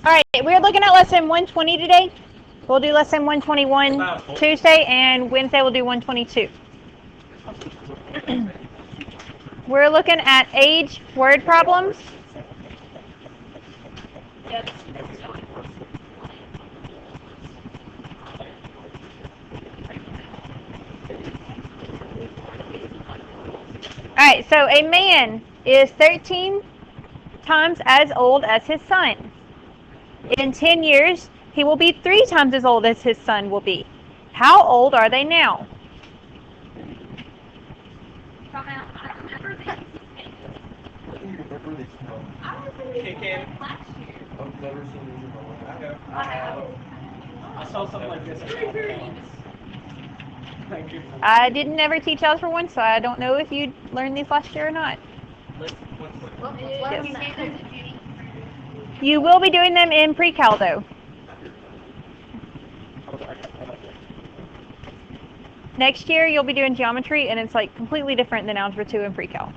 All right, we're looking at lesson 120 today. We'll do lesson 121 Tuesday, and Wednesday we'll do 122. We're looking at age word problems. All right, so a man is 13 times as old as his son. In 10 years, he will be 3 times as old as his son will be. How old are they now? I saw something like this. I didn't ever teach algebra 1, so I don't know if you learned these last year or not. Yes. You will be doing them in pre-cal though. Next year you'll be doing geometry, and it's like completely different than algebra 2 and pre-cal.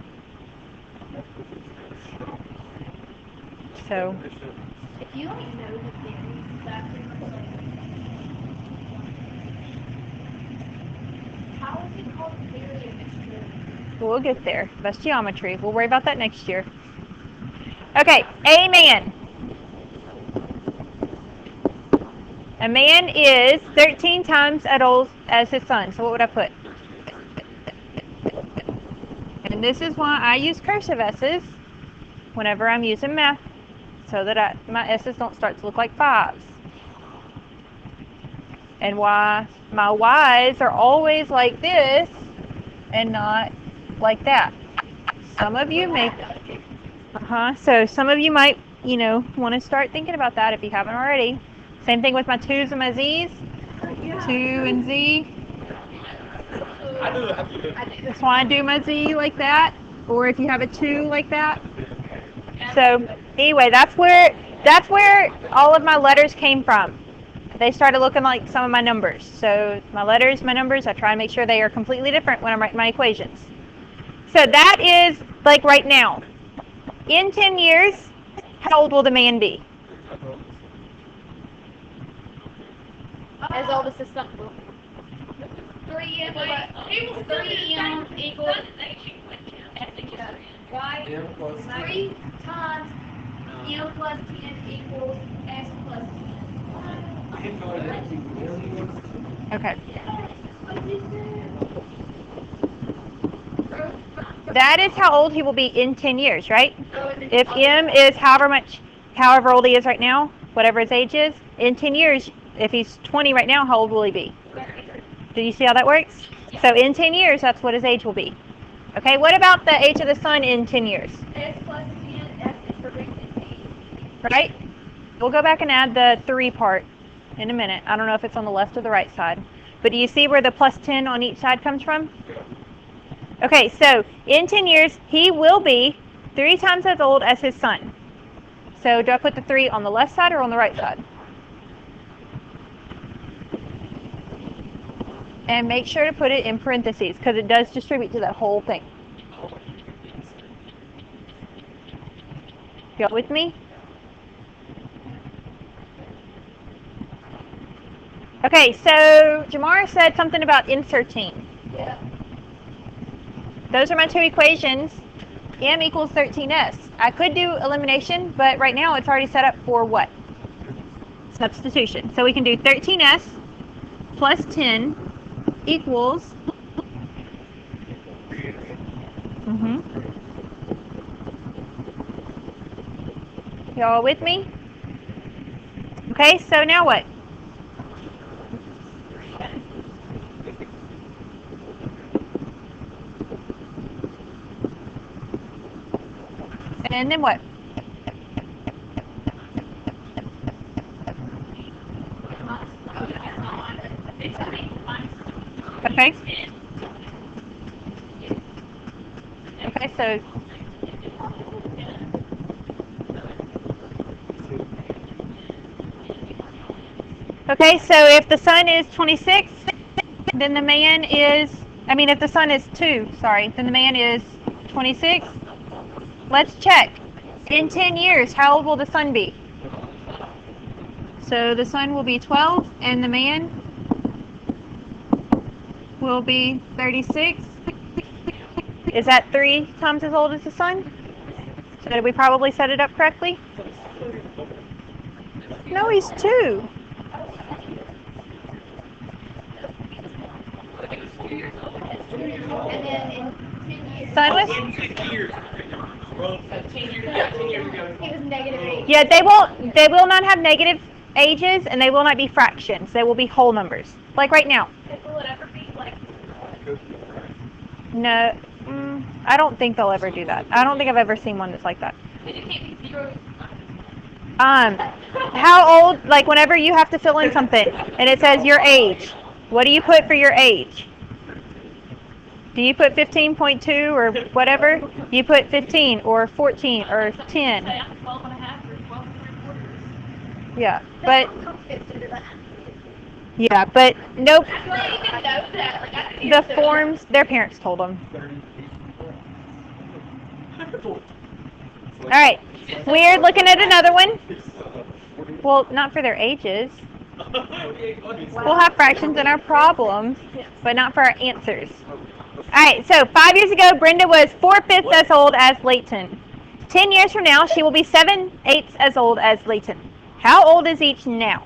So If you don't know the theory, that's pretty much like, how is it called theory if it's true? we'll get there. That's geometry. We'll worry about that next year. Okay, a man. A man is 13 times as old as his son. So what would I put? And this is why I use cursive S's whenever I'm using math, so that my S's don't start to look like 5s. And why my Y's are always like this and not like that. Some of you may, so some of you might, want to start thinking about that if you haven't already. Same thing with my 2's and my Z's. 2 and Z. That's why I do my Z like that. Or if you have a 2 like that. So anyway, that's where all of my letters came from. They started looking like some of my numbers. So my letters, my numbers, I try to make sure they are completely different when I'm writing my equations. So that is like right now. In 10 years, how old will the man be? As old as his son. 3M equals y. 3 times m plus 10 equals s plus 10. Okay. That is how old he will be in 10 years, right? If M is however old he is right now, whatever his age is, in 10 years, if he's 20 right now, how old will he be? Do you see how that works? So in 10 years, that's what his age will be. Okay, what about the age of the sun in 10 years? S plus 10, s is for frequency. Right? We'll go back and add the 3 part in a minute. I don't know if it's on the left or the right side. But do you see where the plus 10 on each side comes from? Okay, so in 10 years, he will be 3 times as old as his son. So do I put the 3 on the left side or on the right side? And make sure to put it in parentheses, because it does distribute to that whole thing. Y'all with me? Okay, so Jamar said something about inserting. Yeah. Those are my 2 equations. M equals 13s. I could do elimination, but right now it's already set up for what? Substitution. So we can do 13s plus 10 equals Y'all with me? Okay, so now what? And then what? Okay. Okay, so if the sun is 26, then the man is, if the sun is 2, then the man is 26. Let's check. In 10 years, how old will the sun be? So the son will be 12 and the man will be 36. Is that 3 times as old as the son? So did we probably set it up correctly? No, he's 2. And then in 10 years, Son was? 10 years. Well, 10 years, yeah, 10 years ago. he was -8. Yeah, they will not have negative ages and they will not be fractions. They will be whole numbers. Like right now. Will it ever be like? No, I don't think they'll ever do that. I don't think I've ever seen one that's like that. It can't be 0. How old, like whenever you have to fill in something and it says your age, what do you put for your age? Do you put 15.2 or whatever? You put 15 or 14 or 10. 12 and a half or 12 and 3/4. Yeah, but nope. The forms, their parents told them. All right, we're looking at another one. Well, not for their ages. We'll have fractions in our problems, but not for our answers. All right, so 5 years ago, Brenda was 4/5 as old as Layton. 10 years from now, she will be 7/8 as old as Layton. How old is each now?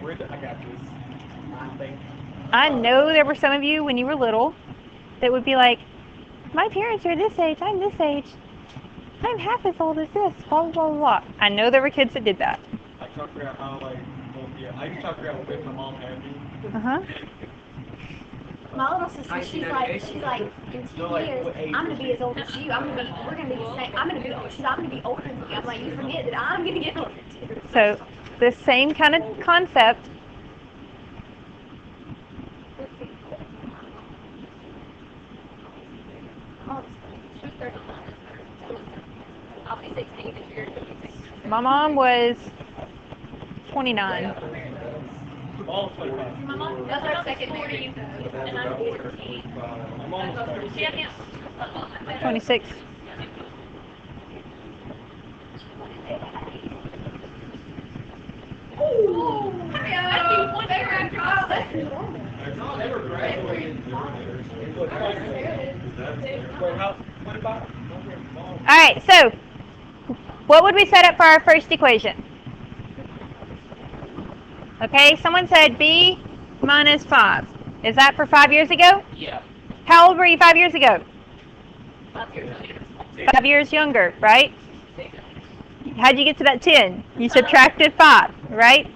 I got this. I think. I know there were some of you when you were little that would be like, my parents are this age, I'm this age. I'm half as old as this, blah, blah, blah, blah. I know there were kids that did that. I try to figure out how, like, well, yeah, I used to try to figure out what makes my mom happy. Uh-huh. My little sister, she's like, in 2 years, I'm gonna be as old as you. We're gonna be the same. I'm gonna be older than you. I'm like, you forget that I'm gonna get older too. So, the same kind of concept. I'll be 16 this year. My mom was 29. Mom's 25. My mom, that's our second married, and I'm 14. My mom's 30. She hasn't. 26. Ooh, I one better after all that. They were graduating. Wait, what about? All right, so what would we set up for our first equation? Okay, someone said b minus 5. Is that for 5 years ago? Yeah. How old were you 5 years ago? 5 years later. 5 years younger, right? How'd you get to that 10? You subtracted 5, right?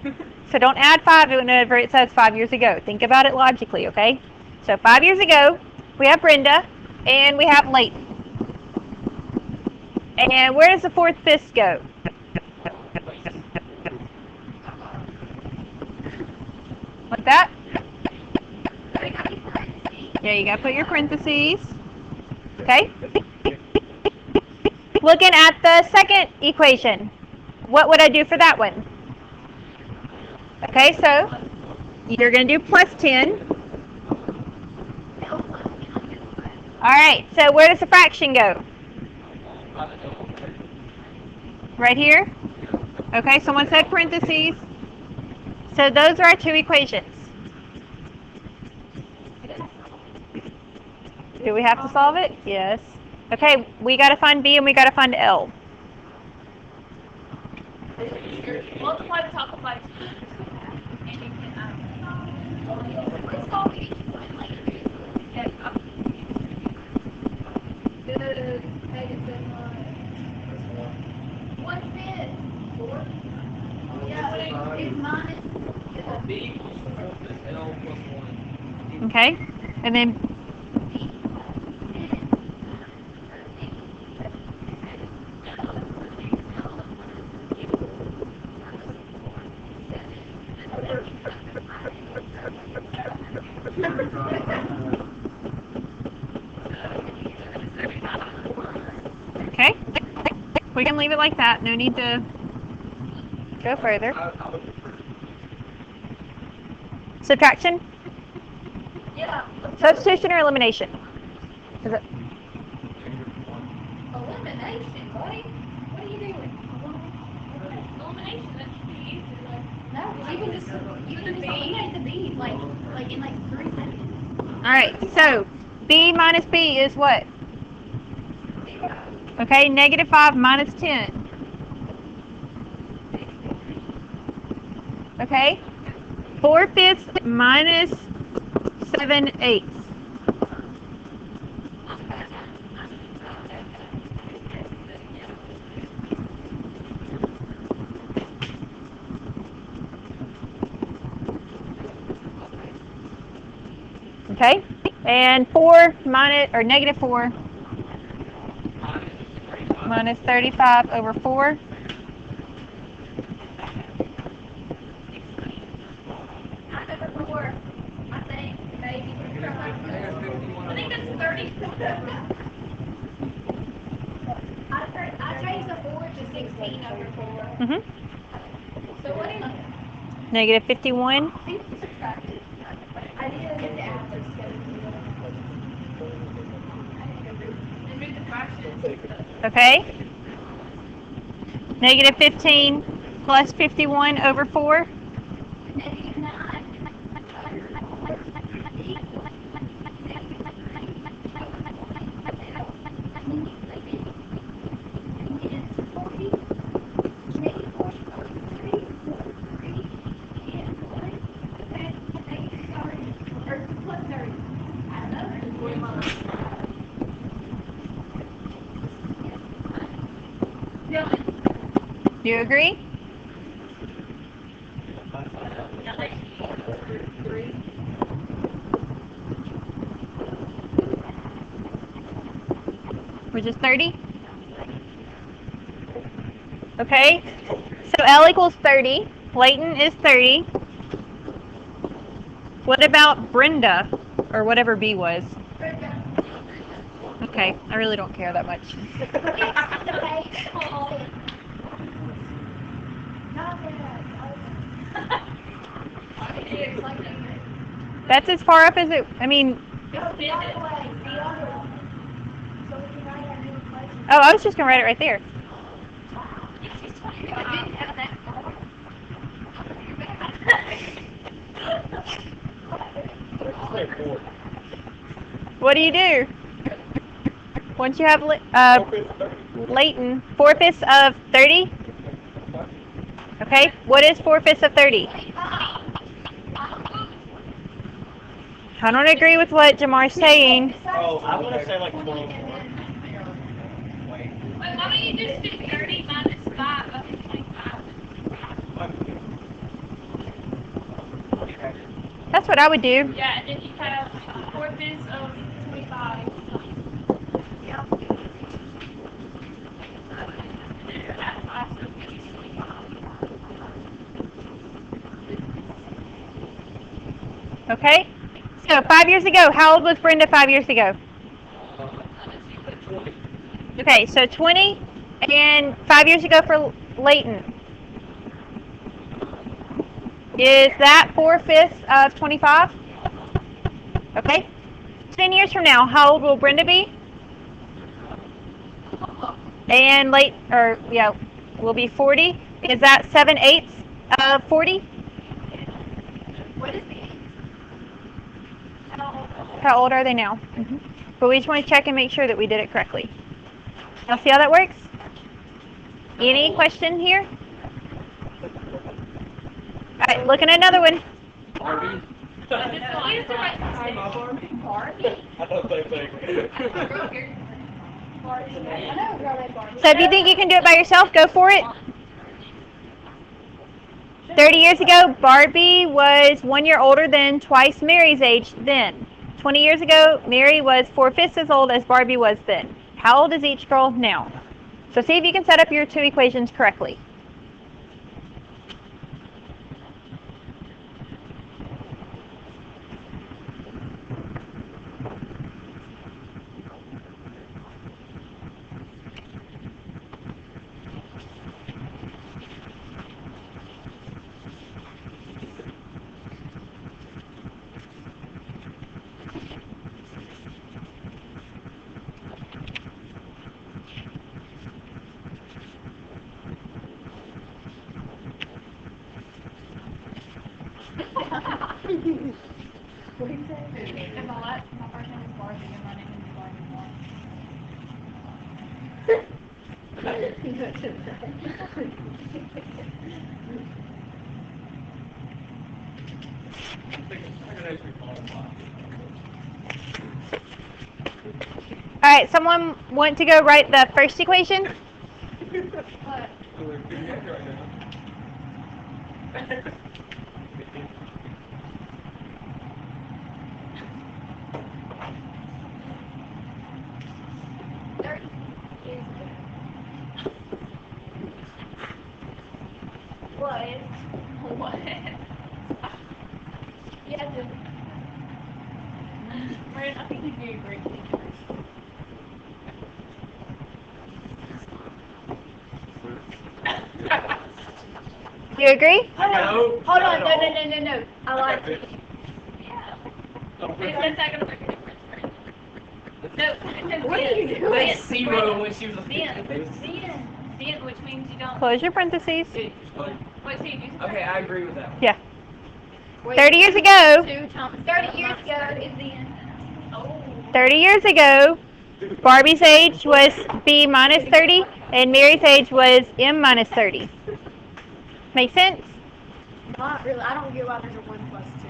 So don't add 5 whenever it says 5 years ago. Think about it logically, okay? So 5 years ago, we have Brenda, and we have Layton. And where does the 4/5 go? Like that? Yeah, you gotta put your parentheses. Okay? Looking at the second equation, what would I do for that one? Okay, so you're gonna do plus 10. Alright, so where does the fraction go? Right here? Okay, someone said parentheses. So those are our two equations. Do we have to solve it? Yes. Okay, we got to find B and we got to find L. Multiply the top of 5. And you can, let's solve each one later. Yeah. Good. What's this? 4? Yeah, it's minus. B plus L plus 1. Okay, and then okay, we can leave it like that. No need to go further. Subtraction? Yeah. Substitution or elimination? Is it? Elimination, buddy. What are you doing? Elimination, that should be easy. No, you can just eliminate the B like in like 3 seconds. All right, so B minus B is what? Okay, negative 5 minus 10. Okay, 4/5 minus 7/8. Okay, and 4 minus, or negative 4 minus 35 over 4. I think, maybe. I think that's 30. I changed the 4 to 16 over 4. So what is it? Negative 51. I did get the answers. Okay. Negative 15 plus 51 over 4. Negative 9. Do you agree? Which is 30? Okay. So L equals 30. Layton is 30. What about Brenda? Or whatever B was. Okay, I really don't care that much. That's as far up as it, I mean. Oh, I was just going to write it right there. What do you do? Once you have Layton, 4/5 of 30? Okay, what is 4/5 of 30? I don't agree with what Jamar's saying. Oh, I want to say like 12. Wait, why don't you just do 30 minus 5 up to 25? That's what I would do. Yeah, and then you have 4/5 of 25. Yep. Okay? So 5 years ago, how old was Brenda 5 years ago? Okay, so 20, and 5 years ago for Layton. Is that 4/5 of 25? Okay. 10 years from now, how old will Brenda be? And will be 40. Is that 7/8 of 40? What is the How old are they now? But we just want to check and make sure that we did it correctly. Now see how that works? Any question here? Alright, looking at another one. Barbie? Barbie? So if you think you can do it by yourself, go for it. 30 years ago, Barbie was 1 year older than twice Mary's age then. 20 years ago, Mary was 4/5 as old as Barbie was then. How old is each girl now? So see if you can set up your two equations correctly. What did you say? And my first name is Barbie and my name is Barbie Moore. All right, someone want to go write the first equation? What? What? You have to. Brent, I think you'd be a great teacher. Do you agree? Hold on. No. Hold on. No. I like it. Yeah. That's not gonna make a difference, Brent. No, What are you doing? Like zero when she was a Then, which means you don't. Close your parentheses. What see you? Okay, I agree with that. Yeah. Wait, 30 years ago, 30 years ago is the end. Oh. 30 years ago, Barbie's age was B minus 30, and Mary's age was M minus 30. Make sense? Not really. I don't get why there's a 1 plus 2.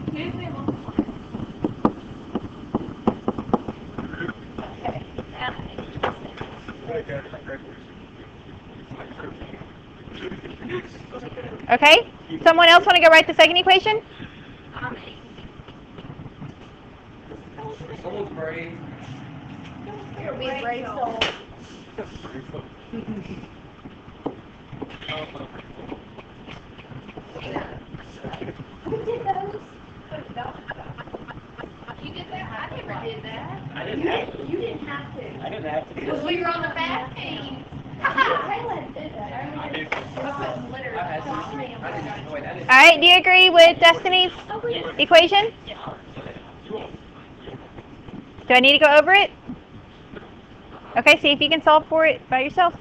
Excuse me, Mom. Okay? Someone else want to go write the second equation? Someone's brave. You're being brave soul. Who did those? You did that? I never did that. I didn't have to. You didn't have to. I didn't have to. Because we were on the fast team. Taylor did that. I did. I put glitter. I had to. I didn't. Wait, I didn't. All right, do you agree with Destiny's equation? Do I need to go over it? Okay, see if you can solve for it by yourself.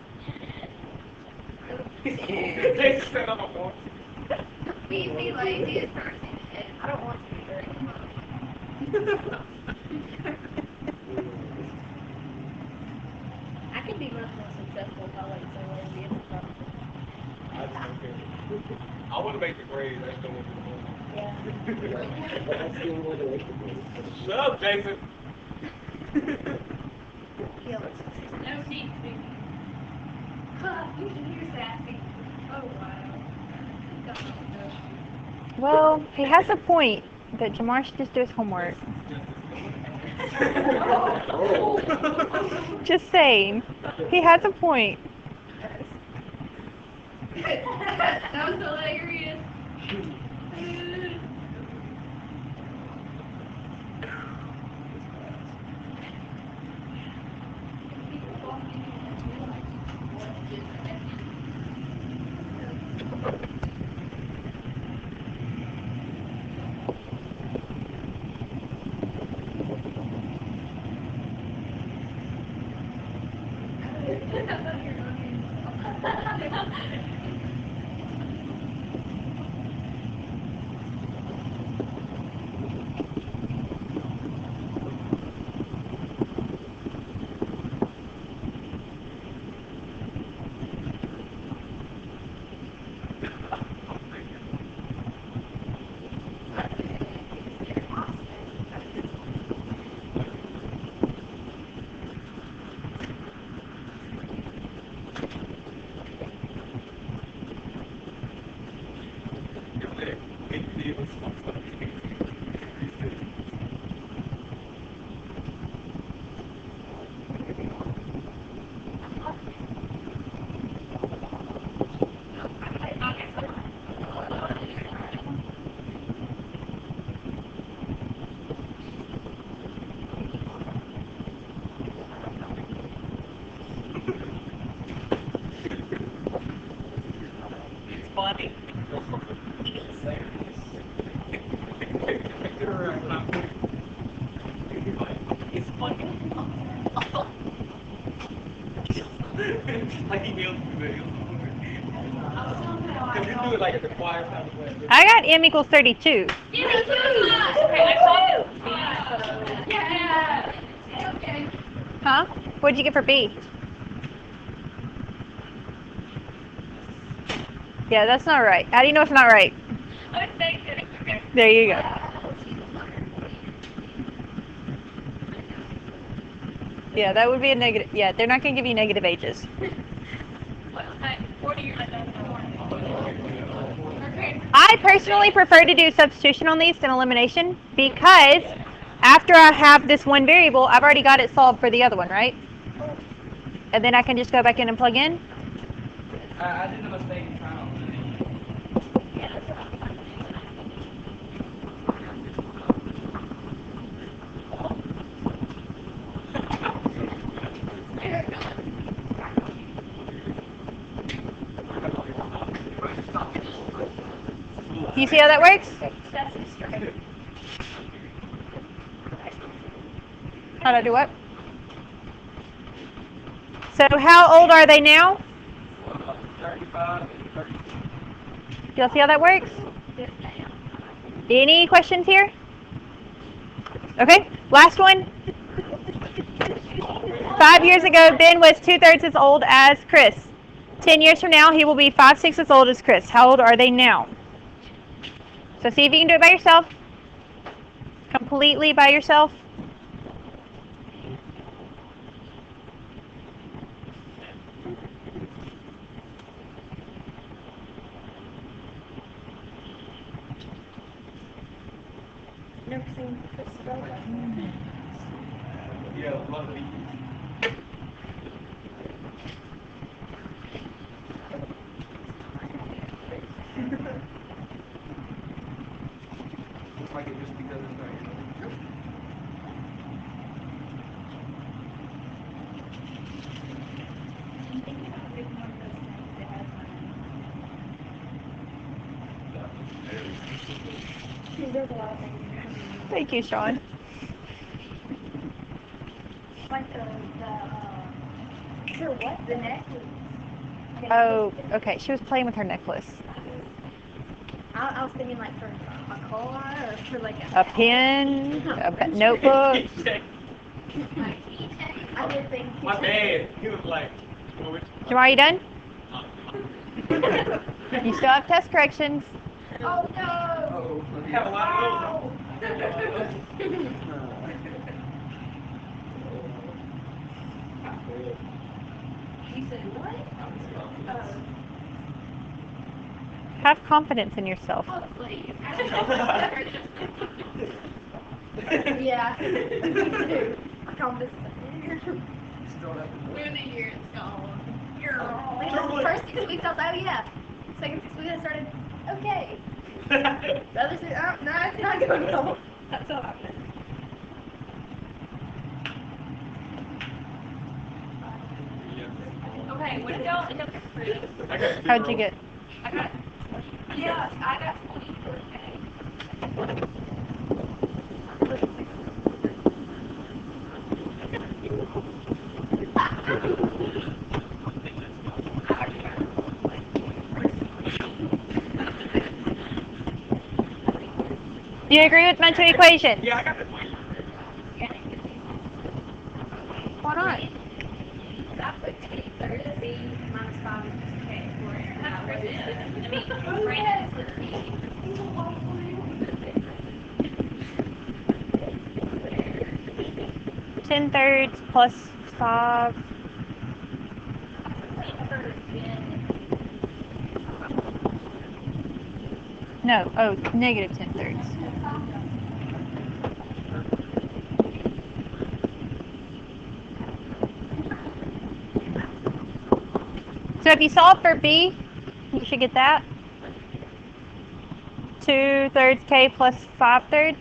They set up a wall. Be the laziest person. I don't want to be very. I could be much more successful if I wasn't so lazy in the front. I would have made the grade. That's the one. Yeah. Shut up, Jason. No deep thinking. You can hear sassy. Oh, wow. Well, he has a point that Jamar should just do his homework. Just saying. He has a point. That was hilarious. Funny. It's funny. Like he knew. Because you do it like the choir type of way. I got m equals 32. Okay, I saw yeah. Okay. Huh? What'd you get for B? Yeah, that's not right. How do you know it's not right? I was thinking. Okay. There you go. Yeah, that would be a negative. Yeah, they're not going to give you negative H's. Well, 40 years. I personally prefer to do substitution on these than elimination because after I have this one variable, I've already got it solved for the other one, right? And then I can just go back in and plug in. I did a mistake in trying to Do you see how that works? How do I do what? So how old are they now? 35. Y'all see how that works? Any questions here? Okay, last one. 5 years ago, Ben was 2/3 as old as Chris. 10 years from now, he will be 5/6 as old as Chris. How old are they now? So see if you can do it by yourself. Completely by yourself. Never seen Chris spell that. Yeah, love me. Looks like it just because it's right. There's a lot of things. Thank you, Sean. Like the what? The necklace. Oh, okay. She was playing with her necklace. I was thinking like for a car or for like A pen, a notebook. I did think. My bad. He was like, Jamar, are you done? You still have test corrections. Oh no! oh, we have a lot of You said what? Have confidence in yourself. Oh, please. Yeah. I promise. We're the year it's gone. Like the first 6 weeks, I was like, oh yeah. Second 6 weeks, I started, okay. The other 6, oh, no, it's not going well. That's all happened. Okay, what did y'all end up with? How'd you get? I got 24K. Do you agree with my two equations? Yeah, I got the point. Why not? I put 2/3 B minus 5 is K for it. That's what it is. I mean, Brandon put B. 10/3 plus 5. No, oh, negative 10/3. So if you solve for B, you should get that. 2/3 K plus 5/3.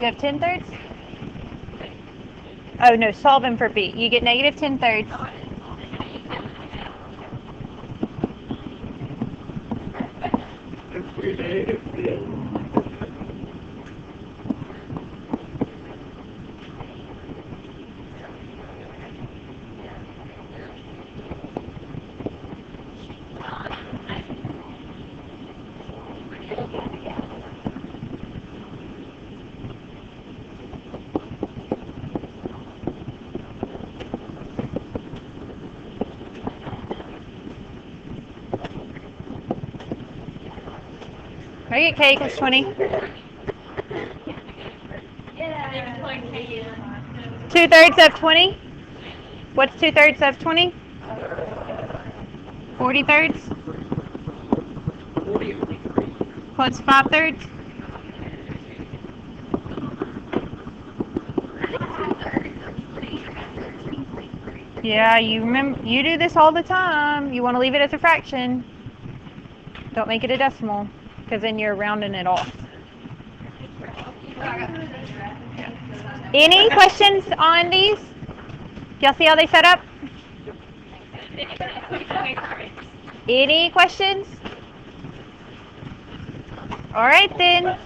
You have 10/3? Oh no, solving for B. You get negative 10/3. I get k equals 20. Yeah. 2/3 of 20. What's 2/3 of 20? 40 thirds. What's 5 thirds? Yeah, you remember, you do this all the time. You want to leave it as a fraction. Don't make it a decimal, because then you're rounding it off. Any questions on these? Y'all see how they set up? Any questions? All right then.